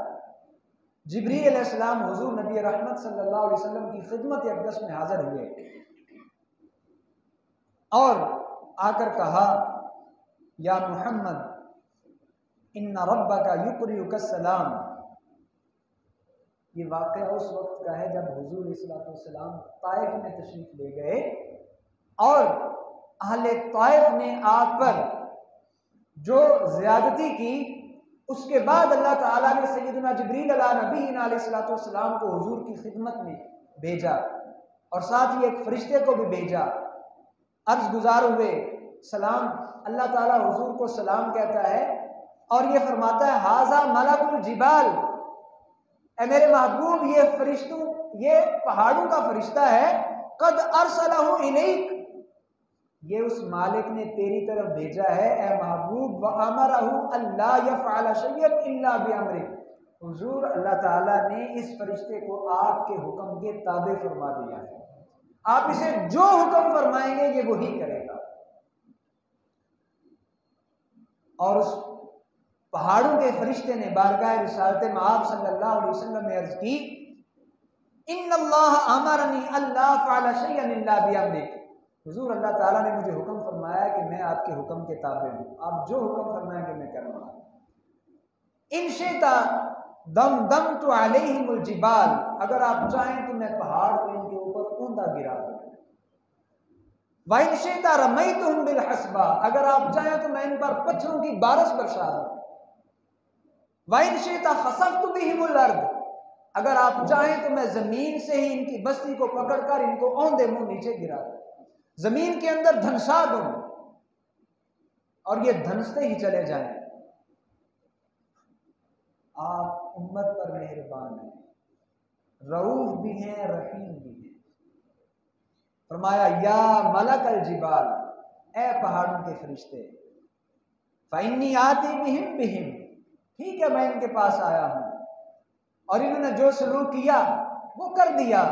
جبریل علیہ السلام حضور نبی رحمت صلی اللہ علیہ وسلم کی خدمت اقدس میں حاضر ہوئے اور آ کر کہا یا محمد ان ربک یقرئک السلام۔ یہ واقعہ اس وقت کا ہے جب حضور علیہ السلام طائف میں تشریف لے گئے اور اہل طائف نے آپ پر جو زیادتی کی، اس کے بعد اللہ تعالیٰ نے سیدنا جبریل علیہ نبینا علیہ الصلوۃ والسلام کو حضور کی خدمت میں بھیجا اور ساتھ ہی ایک فرشتے کو بھی بھیجا. عرض گزار ہوئے سلام، اللہ تعالیٰ حضور کو سلام کہتا ہے اور یہ فرماتا ہے ھذا ملک الجبال، اے میرے محبوب یہ فرشتوں، یہ پہاڑوں کا فرشتہ ہے. قد ارسلہ الیک، یہ اس مالک نے تیری طرف بھیجا ہے اے محبوب. وامرہ الا یفعل شیئا الا بامرہ، حضور اللہ تعالیٰ نے اس فرشتے کو آپ کے حکم کے تابع فرما دیا ہے. آپ اسے جو حکم فرمائیں گے یہ وہی کرے گا. اور اس پہاڑوں کے فرشتے نے بارگاہ رسالت مآب صلی اللہ علیہ وسلم میں عرض کی ان اللہ امرنی الا فعل شیئا الا بامرہ، حضور اللہ تعالیٰ نے مجھے حکم فرمایا کہ میں آپ کے حکم کے تابع ہوں، آپ جو حکم فرمائیں گے میں کروں گا. ان شئت دمدمت علیہم الجبال، اگر آپ چاہیں تو میں پہاڑ کو ان کے اوپر اوندا گرا دوں. وَإِن شِئْتَ رَمَيْتُهُمْ بِالْحَسْبَةِ، اگر آپ چاہیں تو میں ان پر پتھروں کی بارش برسا دوں. وَإِن شِئْتَ خَسَفْتُ بِهِمُ الْأَرْضَ، اگر آپ چاہیں تو میں زمین سے ہی ان کی بستی کو پکڑ کر ان کو اوندے منہ نیچے گرا دوں، زمین کے اندر دھنسا دوں اور یہ دھنستے ہی چلے جائیں. آپ امت پر مہربان ہیں، رؤوف بھی ہیں، رحیم بھی ہیں. فرمایا یا ملک الجبال، اے پہاڑوں کے فرشتے، فإنی آتی بہم، ٹھیک ہے میں ان کے پاس آیا ہوں اور انہوں نے جو سلوک کیا وہ کر دیا،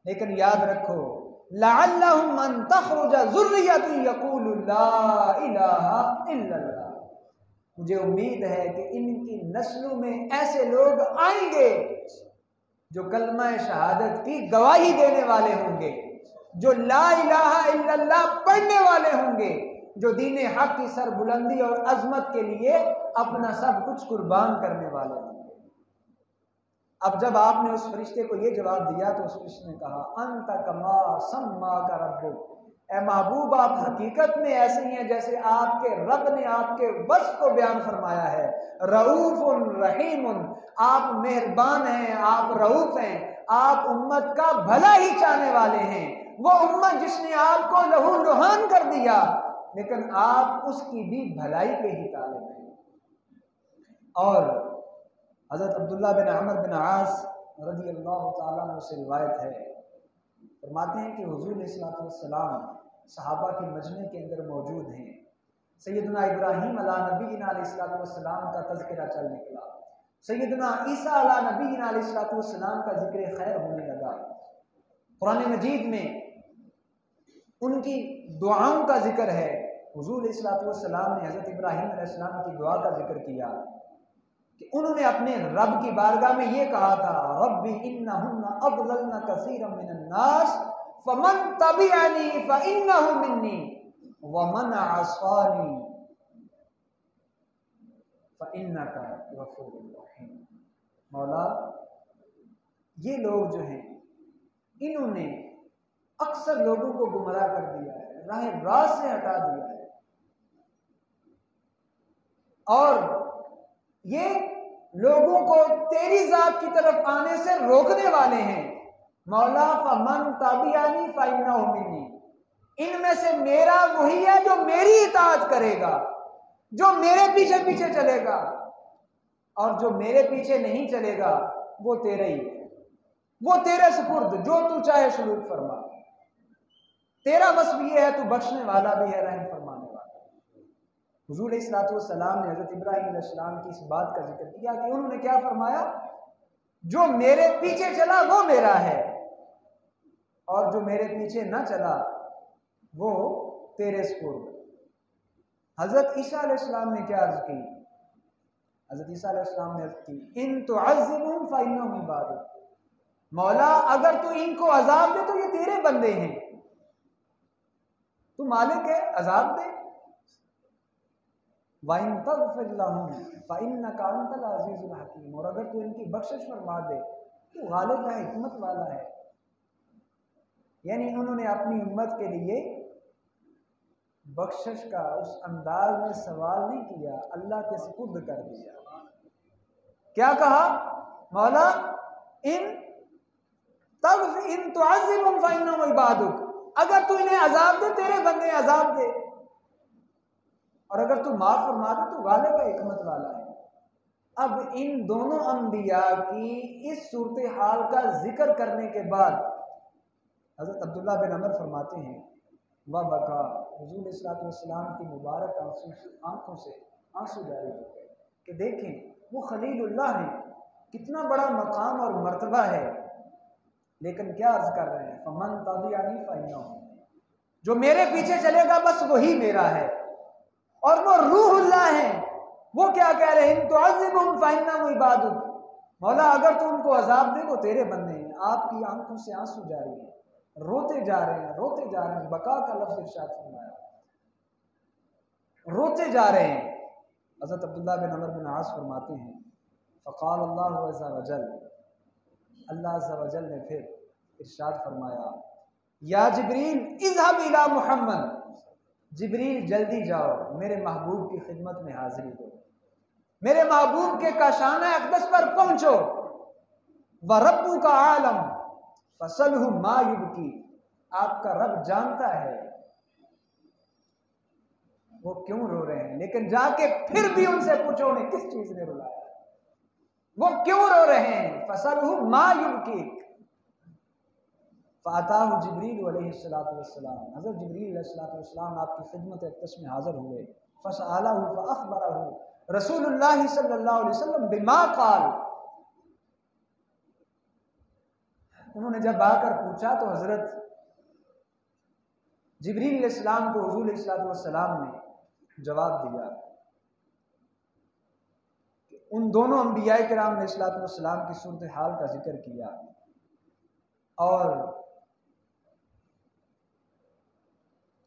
لیکن یاد رکھو لعلہم ان تخرج ذریۃ یقول لا الہ الا اللہ، مجھے امید ہے کہ ان کی نسلوں میں ایسے لوگ آئیں گے جو کلمہ شہادت کی گواہی دینے والے ہوں گے، جو لا الہ الا اللہ پڑھنے والے ہوں گے، جو دین حق کی سربلندی اور عظمت کے لیے اپنا سب کچھ قربان کرنے والے ہوں گے. اب جب آپ نے اس فرشتے کو یہ جواب دیا تو اس فرشتے نے کہا انت کما سماک ربک، اے محبوب آپ حقیقت میں ایسے ہی ہیں جیسے آپ کے رب نے آپ کے وصف کو بیان فرمایا ہے. رؤوف رحیم، آپ مہربان ہیں، آپ رؤوف ہیں، آپ امت کا بھلا ہی چاہنے والے ہیں. وہ امت جس نے آپ کو لہو لہان کر دیا لیکن آپ اس کی بھی بھلائی کے ہی طالب ہیں. اور حضرت عبداللہ بن عمر بن عاص رضی اللہ تعالیٰ عنہ سے روایت ہے، فرماتے ہیں کہ حضور علیہ الصلوۃ والسلام صحابہ کے مجمع کے اندر موجود ہیں. سیدنا ابراہیم علیہ نبینا علیہ الصلوۃ والسلام کا تذکرہ چل نکلا، سیدنا عیسیٰ علیہ نبینا علیہ الصلوۃ والسلام کا ذکر خیر ہونے لگا. قرآن مجید میں ان کی دعاؤں کا ذکر ہے. حضور علیہ الصلوۃ والسلام نے حضرت ابراہیم علیہ السلام کی دعا کا ذکر کیا کہ انہوں نے اپنے رب کی بارگاہ میں یہ کہا تھا رب انہن اضللن کثیرا من الناس فمن تبعنی فانہ منی ومن عصانی فانک غفور رحیم. مولا یہ لوگ جو ہیں انہوں نے اکثر لوگوں کو گمراہ کر دیا ہے، راہ راست سے ہٹا دیا ہے، اور یہ لوگوں کو تیری ذات کی طرف آنے سے روکنے والے ہیں. مولا فمن تبعنی فانہ منی، ان میں سے میرا وہی ہے جو میری اطاعت کرے گا، جو میرے پیچھے پیچھے چلے گا، اور جو میرے پیچھے نہیں چلے گا وہ تیرے ہی ہے، وہ تیرے سپرد، جو تو چاہے سلوک فرما. تیرا وصف یہ ہے تو بخشنے والا بھی ہے، رحم فرمانے والا. حضور علیہ الصلوۃ والسلام نے حضرت ابراہیم علیہ السلام کی اس بات کا ذکر کیا کہ انہوں نے کیا فرمایا، جو میرے پیچھے چلا وہ میرا ہے اور جو میرے پیچھے نہ چلا وہ تیرے سپرد. حضرت عیسیٰ علیہ السلام نے کیا عرض کی؟ حضرت عیسیٰ علیہ السلام نے عرض کی ان تعذبهم فانهم عبادک، مولا اگر تو ان کو عذاب دے تو یہ تیرے بندے ہیں، تو مالک ہے، عذاب دے. وَإِن تَغْفِرْ لَهُمْ فَإِنَّكَ أَنْتَ الْعَزِيزُ الْحَكِيمُ، اور اگر تو ان کی بخشش فرما دے تو غالب ہے، حکمت والا ہے. یعنی انہوں نے اپنی امت کے لیے بخشش کا اس انداز میں سوال نہیں کیا، اللہ کے سپرد کر دیا. کیا کہا؟ مولا ان تعذبهم فإنهم عبادک، اگر تو انہیں عذاب دے تیرے بندے عذاب دے، اور اگر تو معاف فرما دے تو غالب ہے، حکمت والا ہے۔ اب ان دونوں انبیاء کی اس صورتحال کا ذکر کرنے کے بعد حضرت عبداللہ بن عمر فرماتے ہیں وَبَكَى، حضور علیہ الصلوۃ والسلام کی مبارک آنکھوں سے آنسو جاری ہو گئے کہ دیکھیں وہ خلیل اللہ ہیں، کتنا بڑا مقام اور مرتبہ ہے، لیکن کیا عرض کر رہے ہیں؟ فَمَن تَبِعَنِي فَإِنَّهُ، جو میرے پیچھے چلے گا بس وہی میرا ہے، اور وہ روح اللہ ہیں۔ وہ کیا کہہ رہے ہیں؟ تُعَذِّبْهُمْ فَإِنَّهُمْ عِبَادُكَ، مولا اگر تو ان کو عذاب دے وہ تیرے بندے ہیں۔ آپ کی آنکھوں سے آنسو جاری ہیں، روتے جا رہے ہیں، روتے جا رہے ہیں، بقا کا لفظ ارشاد فرمایا، روتے جا رہے ہیں۔ حضرت عبداللہ بن عمر بن عاص فرماتے ہیں فقال اللہ عز وجل، اللہ عز وجل نے پھر ارشاد فرمایا یا جبریل اذهب الى محمد، جبریل جلدی جاؤ میرے محبوب کی خدمت میں حاضری دو، میرے محبوب کے کاشانہ اقدس پر پہنچو، وَرَبُّكَ عَالَمٌ فَسَلْهُ مَا يُبْكِي، آپ کا رب جانتا ہے وہ کیوں رو رہے ہیں، لیکن جا کے پھر بھی ان سے پوچھو انہیں کس چیز نے رلایا، وہ کیوں رو رہے ہیں؟ فَسَلْهُ مَا يُبْكِيكَ، فَأَتَاهُ جبریل علیہ السلام، حضرت جبریل علیہ السلام آپ کی خدمت اقدس میں حاضر ہوئے، فَسَأَلَهُ فَأَخْبَرَهُ رسول اللہ صلی اللہ علیہ وسلم بما قال، انہوں نے جب آ کر پوچھا تو حضرت جبریل علیہ السلام کو حضور علیہ السلام نے جواب دیا کہ ان دونوں انبیاء کرام علیہ السلام کی صورتحال کا ذکر کیا، اور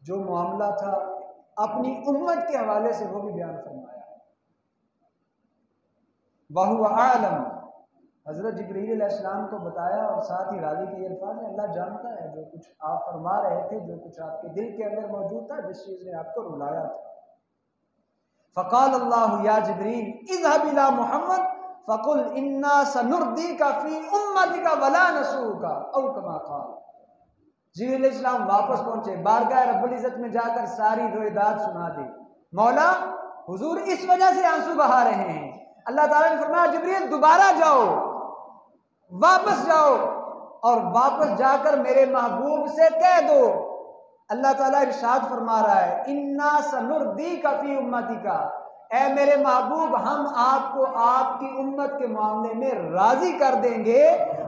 جو معاملہ تھا اپنی امت کے حوالے سے وہ بھی بیان فرمایا۔ وَهُوَ أَعْلَمُ، حضرت جبریل علیہ السلام کو بتایا، اور ساتھ ہی راوی کے یہ الفاظ ہیں اللہ جانتا ہے جو کچھ آپ فرما رہے تھے، جو کچھ آپ کے دل کے اندر موجود تھا، جس چیز نے آپ کو رلایا تھا۔ فقال اللہ یا جبریل اذهب الى محمد فقل انا سنردیک فی امتک ولا نسوک، او کما قال، جبریل علیہ السلام واپس پہنچے، بارگاہ رب العزت میں جا کر ساری رویداد سنا دی۔ مولا حضور اس وجہ سے آنسو بہا رہے ہیں، اللہ تعالیٰ نے فرمایا جبریل دوبارہ جاؤ، واپس جاؤ، اور واپس جا کر میرے محبوب سے کہہ دو، اللہ تعالیٰ ارشاد فرما رہا ہے انا سنردیک فی امتک، اے میرے محبوب ہم آپ کو آپ کی امت کے معاملے میں راضی کر دیں گے،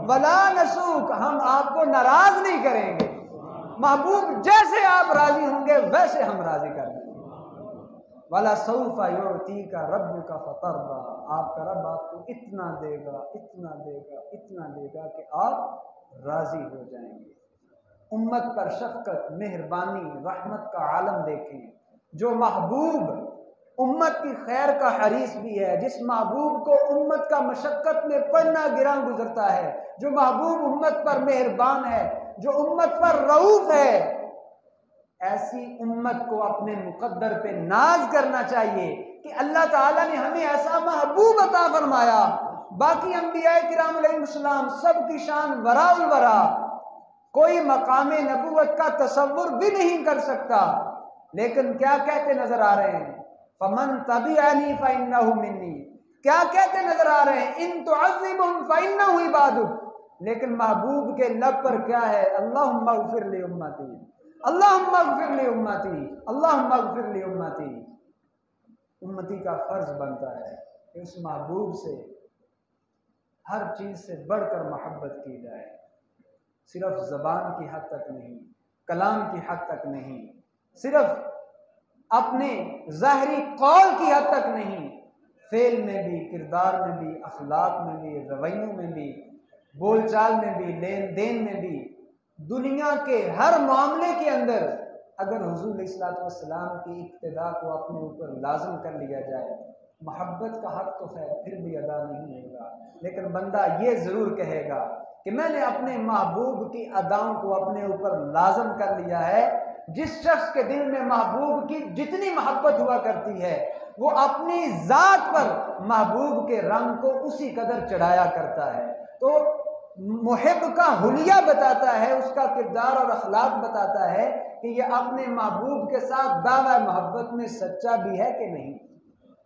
ولا نسوک، ہم آپ کو ناراض نہیں کریں گے، محبوب جیسے آپ راضی ہوں گے ویسے ہم راضی کر دیں گے۔ وَلَسَوْفَ يُعْتِيكَ رَبُّكَ فَتَرْضَىٰ، آپ کا رب آپ کو اتنا دے گا، اتنا دے گا، اتنا دے گا کہ آپ راضی ہو جائیں گے۔ امت پر شفقت، مہربانی، رحمت کا عالم دیکھیں، جو محبوب امت کی خیر کا حریص بھی ہے، جس محبوب کو امت کا مشقت میں پڑنا گراں گزرتا ہے، جو محبوب امت پر مہربان ہے، جو امت پر رؤوف ہے، ایسی امت کو اپنے مقدر پہ ناز کرنا چاہیے کہ اللہ تعالیٰ نے ہمیں ایسا محبوب عطا فرمایا۔ باقی انبیاء کرام علیہ السلام سب کی شان وراء الورا، کوئی مقام نبوت کا تصور بھی نہیں کر سکتا، لیکن کیا کہتے نظر آ رہے ہیں؟ فَمَن تَبِعَنِي فَإِنَّهُ مِنِّي، کیا کہتے نظر آ رہے ہیں؟ إِن تُعَذِّبْهُمْ فَإِنَّهُ عِبَادُكَ، لیکن محبوب کے لب پر کیا ہے؟ اللہم اغفر لِأُمَّتِي، اللہم اغفر لِأُمَّتِي، اللہم اغفر لِأُمَّتِي۔ امتی کا فرض بنتا ہے کہ اس محبوب سے ہر چیز سے بڑھ کر محبت کی جائے، صرف زبان کی حد تک نہیں، کلام کی حد تک نہیں، صرف اپنے ظاہری قول کی حد تک نہیں، فعل میں بھی، کردار میں بھی، اخلاق میں بھی، رویوں میں بھی، بول چال میں بھی، لین دین میں بھی، دنیا کے ہر معاملے کے اندر اگر حضور علیہ السلام کی اقتداء کو اپنے اوپر لازم کر لیا جائے، محبت کا حق تو خیر پھر بھی ادا نہیں ہوگا، لیکن بندہ یہ ضرور کہے گا کہ میں نے اپنے محبوب کی اداؤں کو اپنے اوپر لازم کر لیا ہے۔ جس شخص کے دل میں محبوب کی جتنی محبت ہوا کرتی ہے وہ اپنی ذات پر محبوب کے رنگ کو اسی قدر چڑھایا کرتا ہے۔ تو محب کا حلیہ بتاتا ہے، اس کا کردار اور اخلاق بتاتا ہے کہ یہ اپنے محبوب کے ساتھ دعوی محبت میں سچا بھی ہے کہ نہیں۔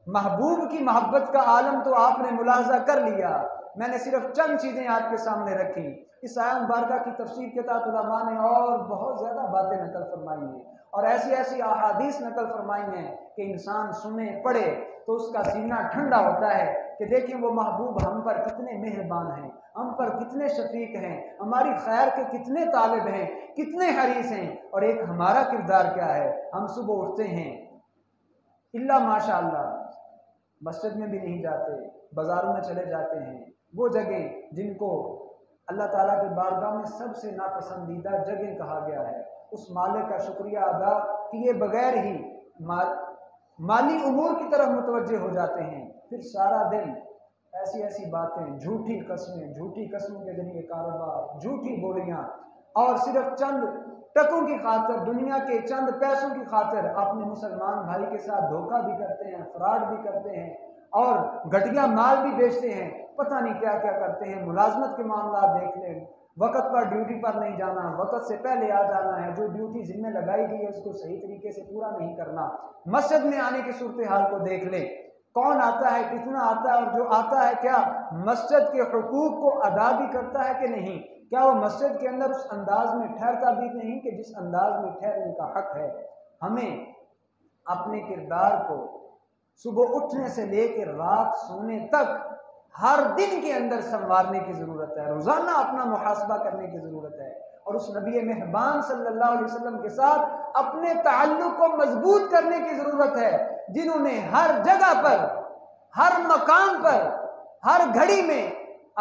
محبوب کی محبت کا عالم تو آپ نے ملاحظہ کر لیا، میں نے صرف چند چیزیں آپ کے سامنے رکھی۔ اس آیت مبارکہ کی تفسیر کے تحت علماء نے اور بہت زیادہ باتیں نقل فرمائی ہیں، اور ایسی ایسی احادیث نقل فرمائی ہیں کہ انسان سنے پڑھے تو اس کا سینہ ٹھنڈا ہوتا ہے کہ دیکھیں وہ محبوب ہم پر کتنے مہربان ہیں، ہم پر کتنے شفیق ہیں، ہماری خیر کے کتنے طالب ہیں، کتنے حریص ہیں۔ اور ایک ہمارا کردار کیا ہے؟ ہم صبح اٹھتے ہیں، اللہ ماشاء اللہ مسجد میں بھی نہیں جاتے، بازاروں میں چلے جاتے ہیں، وہ جگہ جن کو اللہ تعالیٰ کی بارگاہ میں سب سے ناپسندیدہ جگہ کہا گیا ہے، اس مالک کا شکریہ ادا کیے بغیر ہی مالی امور کی طرف متوجہ ہو جاتے ہیں۔ پھر سارا دن ایسی ایسی باتیں، جھوٹی قسموں کے ذریعے کاروبار، جھوٹی بولیاں، اور صرف چند ٹکوں کی خاطر، دنیا کے چند پیسوں کی خاطر اپنے مسلمان بھائی کے ساتھ دھوکہ بھی کرتے ہیں، فراڈ بھی کرتے ہیں، اور گھٹیا مال بھی بیچتے ہیں، پتہ نہیں کیا کیا کرتے ہیں۔ ملازمت کے معاملات دیکھ لیں، وقت پر ڈیوٹی پر نہیں جانا، وقت سے پہلے آ جانا ہے، جو ڈیوٹی ذمہ لگائی گئی ہے اس کو صحیح طریقے سے پورا نہیں کرنا۔ مسجد میں آنے کی صورتحال کو دیکھ لیں، کون آتا ہے، کتنا آتا ہے، اور جو آتا ہے کیا مسجد کے حقوق کو ادا بھی کرتا ہے کہ نہیں؟ کیا وہ مسجد کے اندر اس انداز میں ٹھہرتا بھی نہیں کہ جس انداز میں ٹھہرنے کا حق ہے؟ ہمیں اپنے کردار کو صبح اٹھنے سے لے کے رات سونے تک ہر دن کے اندر سنوارنے کی ضرورت ہے، روزانہ اپنا محاسبہ کرنے کی ضرورت ہے، اور اس نبی مہربان صلی اللہ علیہ وسلم کے ساتھ اپنے تعلق کو مضبوط کرنے کی ضرورت ہے، جنہوں نے ہر جگہ پر، ہر مقام پر، ہر گھڑی میں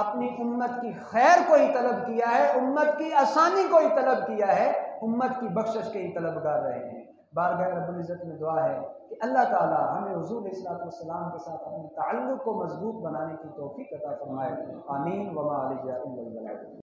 اپنی امت کی خیر کو ہی طلب کیا ہے، امت کی آسانی کو ہی طلب کیا ہے، امت کی بخشش کے ہی طلبگار رہے ہیں۔ بارگاہ رب العزت میں دعا ہے کہ اللہ تعالی ہمیں حضور علیہ الصلوۃ والسلام کے ساتھ اپنے تعلق کو مضبوط بنانے کی توفیق عطا فرمائے۔ آمین۔ وما علیہ الا البلاغ۔